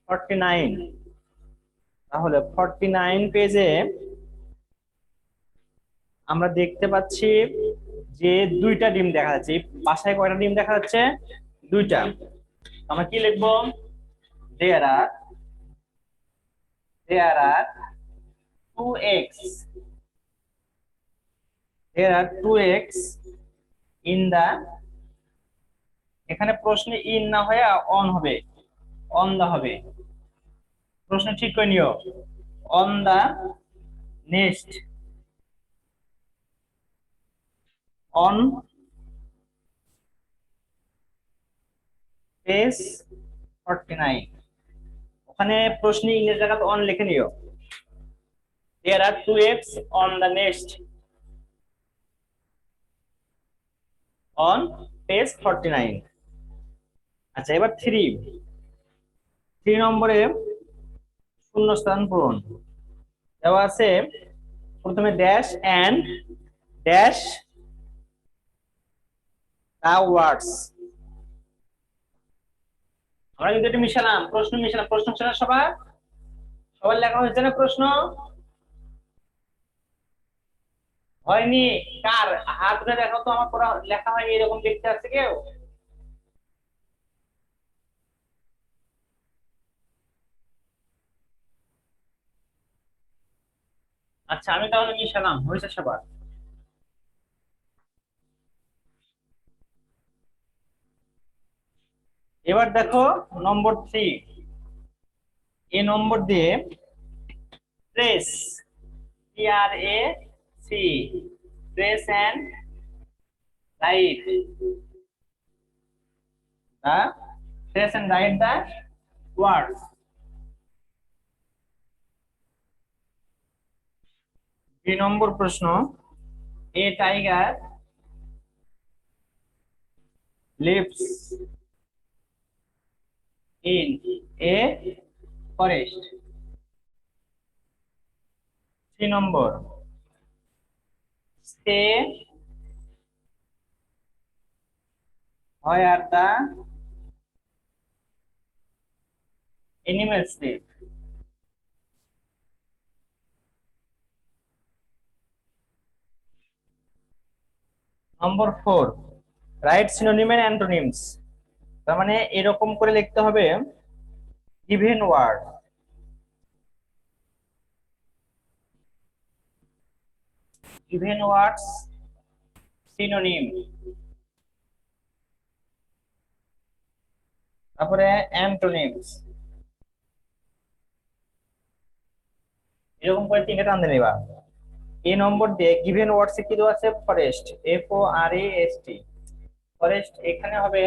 49, তাহলে 49 পেজে আমরা দেখতে পাচ্ছি যে দুইটা ডিম দেখা যাচ্ছে। এই বাসায় কয়টা ডিম দেখা যাচ্ছে? দুইটা। আমরা কি লিখবো? There are two X, there are two X in the, এখানে প্রশ্নে ইন না হয়ে অন হবে, অন দা হবে। প্রশ্ন ঠিক করে নিও। On the next, on page 49, ওখানে প্রশ্নে ইংরেজি জায়গাতে অন লিখে নিও। There are two X on the next on page 49। আচ্ছা, এবার 3 নম্বরে শূন্যস্থান পূরণ দেওয়া আছে। প্রথমে ড্যাশ এন্ড ড্যাশ দা ওয়ার্ডস। আমরা কিন্তু এটা মিশালাম, প্রশ্ন মিশালাম। প্রশ্ন মিশালাম, সবার লেখা হয়েছে না প্রশ্ন? হয়নি? কার হাত ধরে দেখো তো, আমার পড়া লেখা হয়নি এরকম দেখতে আছে কেউ? আচ্ছা, আমি তাহলে মিশালাম, হয়েছে সবার? এবার দেখো নম্বর 3, এই নম্বর দিয়ে trace, TRAC, trace and write the, trace and write the words. 3 নম্বর প্রশ্ন, a tiger lives in a forest. 3 নম্বর, stay where the animals live. নম্বর 4, রাইট সিনোনিম এন্ড অ্যান্টোনিমস। তার মানে এরকম করে লিখতে হবে, given word, given words synonym, তারপরে antonyms, এরকম করে তিনটা টান দিয়ে নিবা। এই নম্বর দিয়ে given words এ কি দেওয়া আছে? ফরেস্ট, FOREST, ফরেস্ট এখানে হবে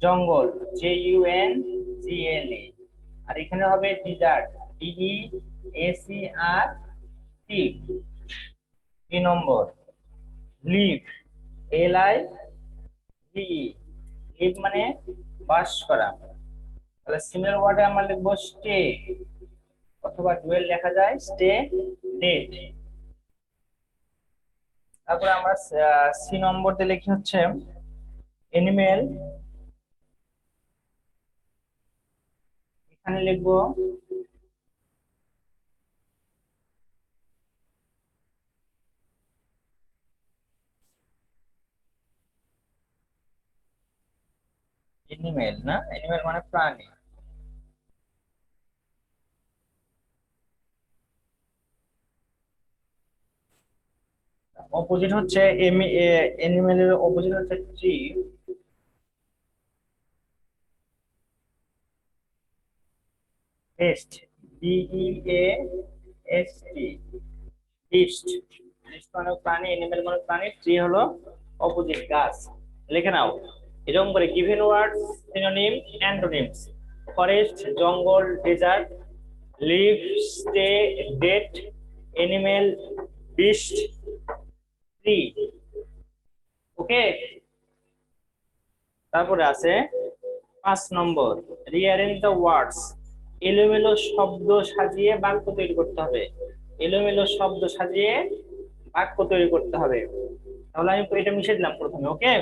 জঙ্গল, JUNGLE, আর এখানে হবে ডিজার্ট, DEACRT। 3 নম্বর, লিভ, LIVE, লিভ মানে বাস করা। তাহলে সিমিলার ওয়ার্ডে আমরা লিখবো স্টে, অথবা ডুয়েল লেখা যায় স্টে ডেট। তারপরে আমরা সি নম্বর দিয়ে লিখি হচ্ছে এনিমেল, এখানে লিখবো এনিমেল, না এনিমেল মানে প্রাণী। অপোজিট হচ্ছে এনিমেলের অপোজিট হচ্ছে tree, best, BEAST, beast, beast মানে প্রাণী, এনিমেল মানে প্রাণী, ট্রি হলো অপোজিট, গাছ। লিখে নাও এরকম করে, given words synonym antonyms, forest jungle desert, live stay date, animal beast, tree. Okay, তারপরে আছে 5 নম্বর, রিঅ্যারেঞ্জ দ্য ওয়ার্ডস, এলোমেলো শব্দ সাজিয়ে বাক্য তৈরি করতে হবে। এলোমেলো শব্দ সাজিয়ে বাক্য তৈরি করতে হবে। তাহলে আমি এটা মিশিয়ে দিলাম প্রথমে, ওকে।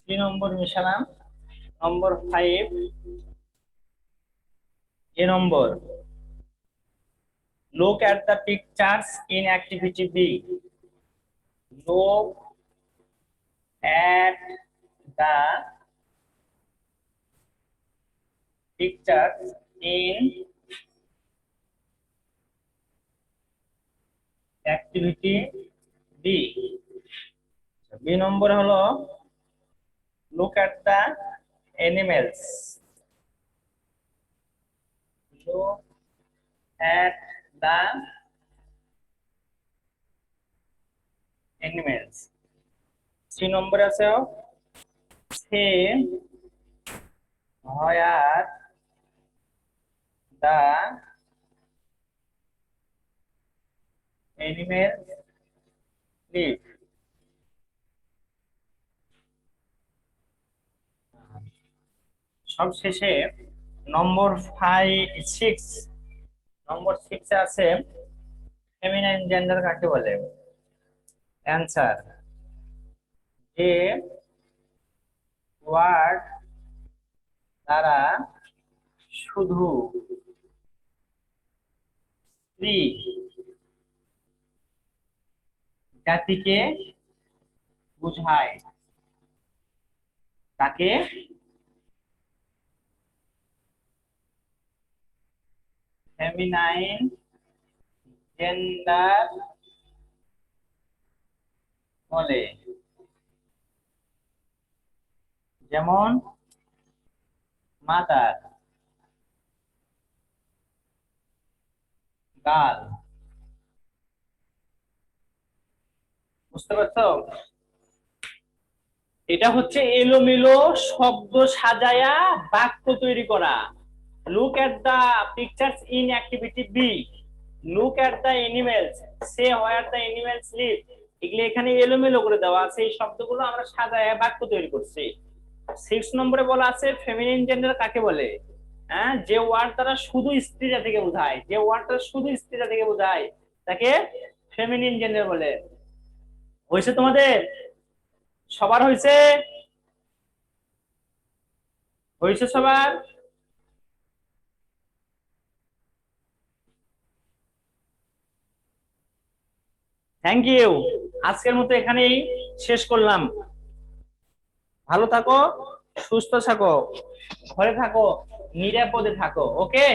3 নম্বর মিশালাম। নম্বর 5, এ নম্বর, look at the pictures in activity B. Look at the pictures in activity B. B নম্বর হলো look at the animals. Look at the animals. 3 নম্বর আছে say where the animals live. সবশেষে নম্বর 6, নম্বর 6 এ আছে ফেমিনাইন জেন্ডার কাকে বলে। অ্যানসার, যে word দ্বারা শুধু স্ত্রী জাতিকে বোঝায় তাকে ফেমিনাইন জেন্ডার বলে। যেমন মাদার, গার্ল। বুঝতে পারছো? এটা হচ্ছে এলোমেলো শব্দ সাজায়া বাক্য তৈরি করা। Look at the pictures in activity B, look at the animals, say where the animals live. এগুলো এখানে এলোমেলো করে দেওয়া আছে, এই শব্দগুলো আমরা সাজায়া বাক্য তৈরি করছি। 6 নম্বরে বলা আছে ফেমিনিন জেন্ডার কাকে বলে। হ্যাঁ, যে ওয়ার্ড দ্বারা শুধু স্ত্রী জাতিকে বোঝায়, যে ওয়ার্ডটা শুধু স্ত্রী জাতিকে বোঝায় তাকে ফেমিনিন জেন্ডার বলে। হয়েছে তোমাদের? সবার হয়েছে? হয়েছে সবার? Thank you. আজকের মতো এখানেই শেষ করলাম। ভালো থাকো, সুস্থ থাকো, ঘরে থাকো, নিরাপদে থাকো, ওকে।